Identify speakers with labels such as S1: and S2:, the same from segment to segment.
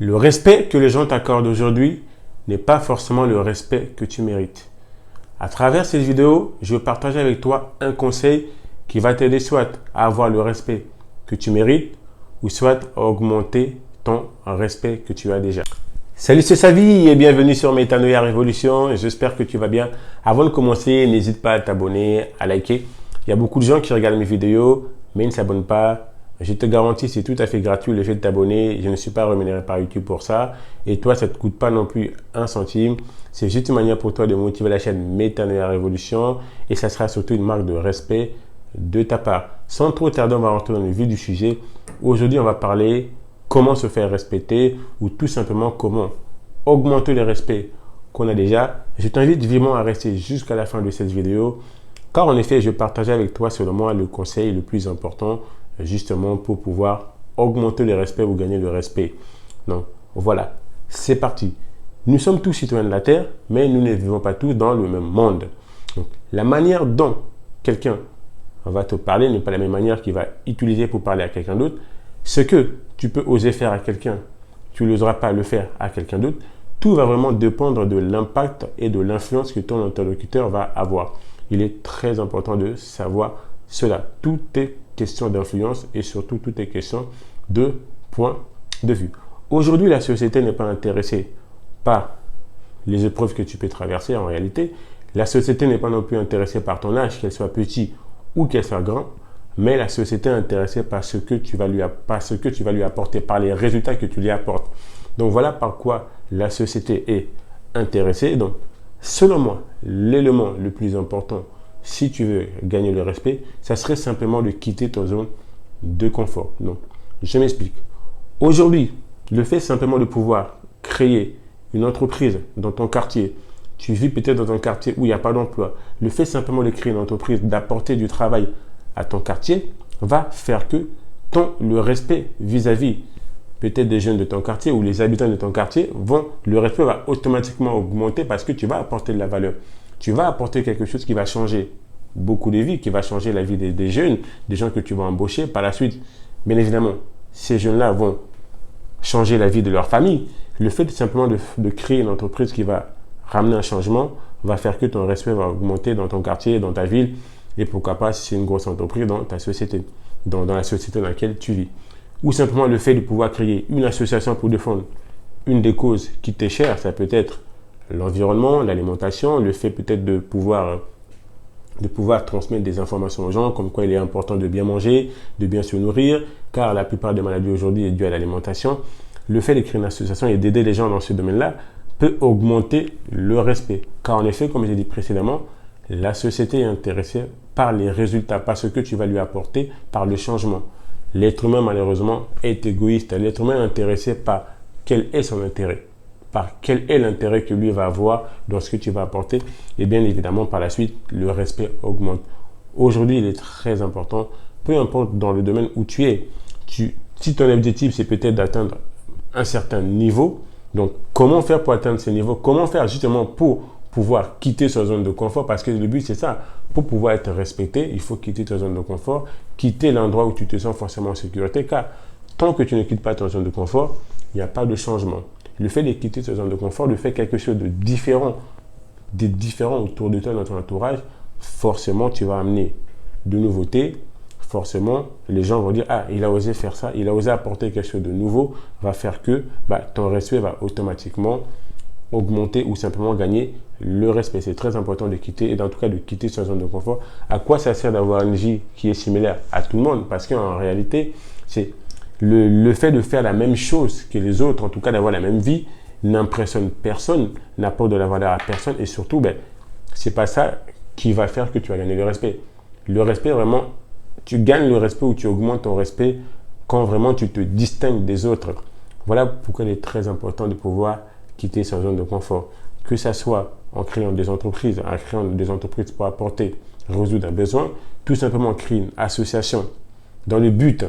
S1: Le respect que les gens t'accordent aujourd'hui n'est pas forcément le respect que tu mérites. À travers cette vidéo, je vais partager avec toi un conseil qui va t'aider soit à avoir le respect que tu mérites ou soit à augmenter ton respect que tu as déjà. Salut, c'est Savi et bienvenue sur Métanoïa Révolution. J'espère que tu vas bien. Avant de commencer, n'hésite pas à t'abonner, à liker. Il y a beaucoup de gens qui regardent mes vidéos mais ils ne s'abonnent pas. Je te garantis, c'est tout à fait gratuit le fait de t'abonner. Je ne suis pas rémunéré par YouTube pour ça. Et toi, ça ne te coûte pas non plus un centime. C'est juste une manière pour toi de motiver la chaîne Métanoïa Révolution. Et ça sera surtout une marque de respect de ta part. Sans trop tarder, on va rentrer dans le vif du sujet. Aujourd'hui, on va parler comment se faire respecter ou tout simplement comment augmenter le respect qu'on a déjà. Je t'invite vivement à rester jusqu'à la fin de cette vidéo. Car en effet, je vais partager avec toi, selon moi, le conseil le plus important justement pour pouvoir augmenter le respect ou gagner le respect. Donc voilà, c'est parti. Nous sommes tous citoyens de la Terre, mais nous ne vivons pas tous dans le même monde. Donc, la manière dont quelqu'un va te parler n'est pas la même manière qu'il va utiliser pour parler à quelqu'un d'autre. Ce que tu peux oser faire à quelqu'un, tu n'oseras pas le faire à quelqu'un d'autre. Tout va vraiment dépendre de l'impact et de l'influence que ton interlocuteur va avoir. Il est très important de savoir cela. Tout est question d'influence et surtout tout est question de point de vue. Aujourd'hui, la société n'est pas intéressée par les épreuves que tu peux traverser en réalité. La société n'est pas non plus intéressée par ton âge, qu'elle soit petit ou qu'elle soit grand, mais la société est intéressée par ce que tu vas lui apporter, par les résultats que tu lui apportes. Donc voilà par quoi la société est intéressée. Donc, selon moi, l'élément le plus important si tu veux gagner le respect, ça serait simplement de quitter ton zone de confort. Donc, je m'explique. Aujourd'hui, le fait simplement de pouvoir créer une entreprise dans ton quartier, tu vis peut-être dans un quartier où il n'y a pas d'emploi, le fait simplement de créer une entreprise, d'apporter du travail à ton quartier, va faire que le respect vis-à-vis peut-être des jeunes de ton quartier ou les habitants de ton quartier, le respect va automatiquement augmenter parce que tu vas apporter de la valeur. Tu vas apporter quelque chose qui va changer beaucoup de vies, qui va changer la vie des jeunes, des gens que tu vas embaucher par la suite. Bien évidemment, ces jeunes-là vont changer la vie de leur famille. Le fait simplement de créer une entreprise qui va ramener un changement va faire que ton respect va augmenter dans ton quartier, dans ta ville et pourquoi pas si c'est une grosse entreprise dans ta société, dans la société dans laquelle tu vis. Ou simplement le fait de pouvoir créer une association pour défendre une des causes qui t'est chère, ça peut être l'environnement, l'alimentation, le fait peut-être de pouvoir transmettre des informations aux gens, comme quoi il est important de bien manger, de bien se nourrir, car la plupart des maladies aujourd'hui est due à l'alimentation. Le fait de créer une association et d'aider les gens dans ce domaine-là peut augmenter le respect. Car en effet, comme j'ai dit précédemment, la société est intéressée par les résultats, par ce que tu vas lui apporter, par le changement. L'être humain, malheureusement, est égoïste. L'être humain est intéressé par quel est son intérêt, par quel est l'intérêt que lui va avoir dans ce que tu vas apporter. Et bien évidemment, par la suite, le respect augmente. Aujourd'hui, il est très important, peu importe dans le domaine où tu es, si ton objectif, c'est peut-être d'atteindre un certain niveau, donc comment faire pour atteindre ce niveau? Comment faire justement pour pouvoir quitter sa zone de confort? Parce que le but, c'est ça. Pour pouvoir être respecté, il faut quitter ta zone de confort, quitter l'endroit où tu te sens forcément en sécurité, car tant que tu ne quittes pas ta zone de confort, il n'y a pas de changement. Le fait de quitter ta zone de confort, de faire quelque chose de différent autour de toi dans ton entourage, forcément, tu vas amener de nouveautés. Forcément, les gens vont dire « Ah, il a osé faire ça, il a osé apporter quelque chose de nouveau », va faire que ton respect va automatiquement augmenter ou simplement gagner le respect. C'est très important de quitter, et en tout cas de quitter sa zone de confort. À quoi ça sert d'avoir une vie qui est similaire à tout le monde? Parce qu'en réalité, c'est le fait de faire la même chose que les autres, en tout cas d'avoir la même vie, n'impressionne personne, n'apporte de la valeur à personne et surtout, c'est pas ça qui va faire que tu vas gagner le respect. Le respect, vraiment, tu gagnes le respect ou tu augmentes ton respect quand vraiment tu te distingues des autres. Voilà pourquoi il est très important de pouvoir quitter sa zone de confort. Que ça soit en créant des entreprises, pour apporter, résoudre un besoin, tout simplement créer une association dans le but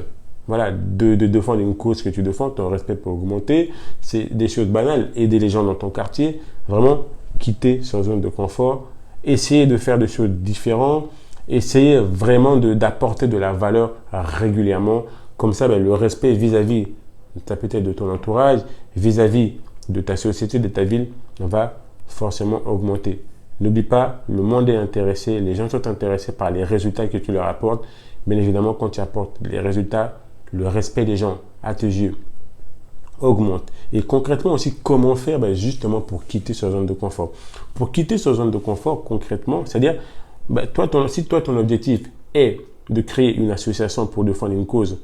S1: de défendre une cause que tu défends, ton respect peut augmenter. C'est des choses banales, aider les gens dans ton quartier, vraiment quitter sa zone de confort, essayer de faire des choses différentes, essayer vraiment d'apporter de la valeur régulièrement. Comme ça, le respect vis-à-vis ça peut être de ton entourage, vis-à-vis de ta société, de ta ville, va forcément augmenter. N'oublie pas, le monde est intéressé, les gens sont intéressés par les résultats que tu leur apportes. Bien évidemment, quand tu apportes les résultats, le respect des gens à tes yeux augmente. Et concrètement aussi, comment faire justement pour quitter cette zone de confort. Pour quitter cette zone de confort, concrètement, c'est-à-dire, si toi, ton objectif est de créer une association pour défendre une cause,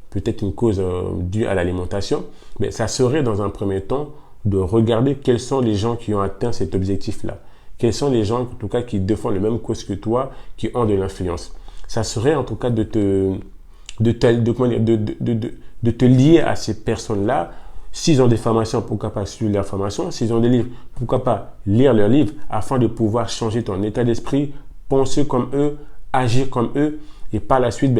S1: peut-être une cause due à l'alimentation, mais ça serait dans un premier temps de regarder quels sont les gens qui ont atteint cet objectif-là. Quels sont les gens, en tout cas, qui défendent la même cause que toi, qui ont de l'influence. Ça serait, en tout cas, de te lier à ces personnes-là. S'ils ont des formations, pourquoi pas suivre leurs formations. S'ils ont des livres, pourquoi pas lire leurs livres afin de pouvoir changer ton état d'esprit, penser comme eux, agir comme eux et par la suite,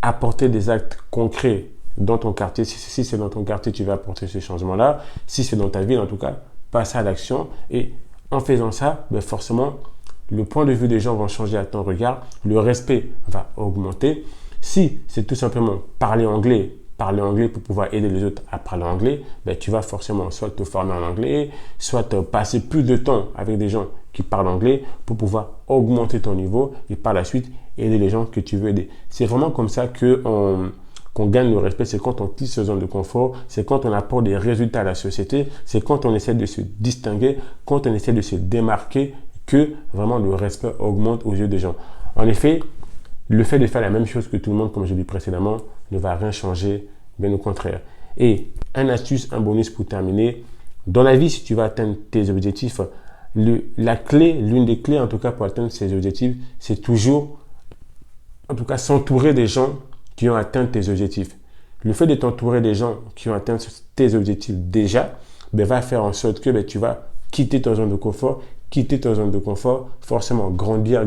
S1: apporter des actes concrets dans ton quartier. Si c'est dans ton quartier, tu vas apporter ce changement-là. Si c'est dans ta ville, en tout cas, passe à l'action. Et en faisant ça, forcément, le point de vue des gens va changer à ton regard. Le respect va augmenter. Si c'est tout simplement parler anglais pour pouvoir aider les autres à parler anglais, tu vas forcément soit te former en anglais, soit passer plus de temps avec des gens qui parlent anglais pour pouvoir augmenter ton niveau et par la suite aider les gens que tu veux aider. C'est vraiment comme ça qu'on gagne le respect, c'est quand on quitte ce zone de confort, c'est quand on apporte des résultats à la société, c'est quand on essaie de se distinguer, quand on essaie de se démarquer que vraiment le respect augmente aux yeux des gens. En effet, le fait de faire la même chose que tout le monde, comme je l'ai dit précédemment, ne va rien changer, bien au contraire. Et un astuce, un bonus pour terminer. Dans la vie, si tu vas atteindre tes objectifs, l'une des clés en tout cas pour atteindre ces objectifs, c'est toujours, en tout cas, s'entourer des gens qui ont atteint tes objectifs. Le fait de t'entourer des gens qui ont atteint tes objectifs déjà, va faire en sorte que tu vas quitter ta zone de confort, forcément grandir.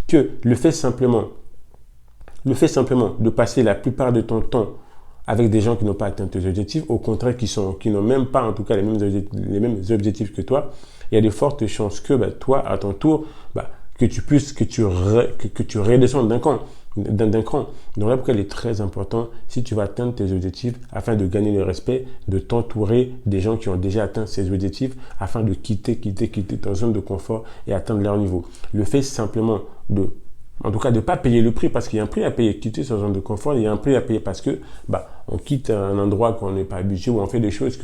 S1: Que le fait simplement de passer la plupart de ton temps avec des gens qui n'ont pas atteint tes objectifs, au contraire qui n'ont même pas en tout cas les mêmes objectifs que toi, il y a de fortes chances que toi, à ton tour, que tu redescendes d'un cran. Donc là, pourquoi il est très important, si tu vas atteindre tes objectifs, afin de gagner le respect, de t'entourer des gens qui ont déjà atteint ces objectifs, afin de quitter ta zone de confort et atteindre leur niveau. Le fait simplement de ne pas payer le prix, parce qu'il y a un prix à payer, quitter sa zone de confort, il y a un prix à payer parce que on quitte un endroit qu'on n'est pas habitué, ou on fait des choses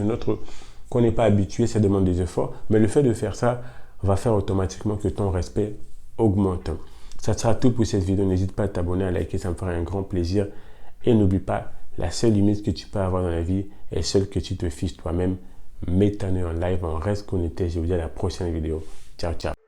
S1: qu'on n'est pas habitué, ça demande des efforts, mais le fait de faire ça va faire automatiquement que ton respect augmente. Ça sera tout pour cette vidéo. N'hésite pas à t'abonner, à liker, ça me fera un grand plaisir. Et n'oublie pas, la seule limite que tu peux avoir dans la vie est celle que tu te fixes toi-même. Mets ta en live, on reste connecté. Je vous dis à la prochaine vidéo. Ciao, ciao.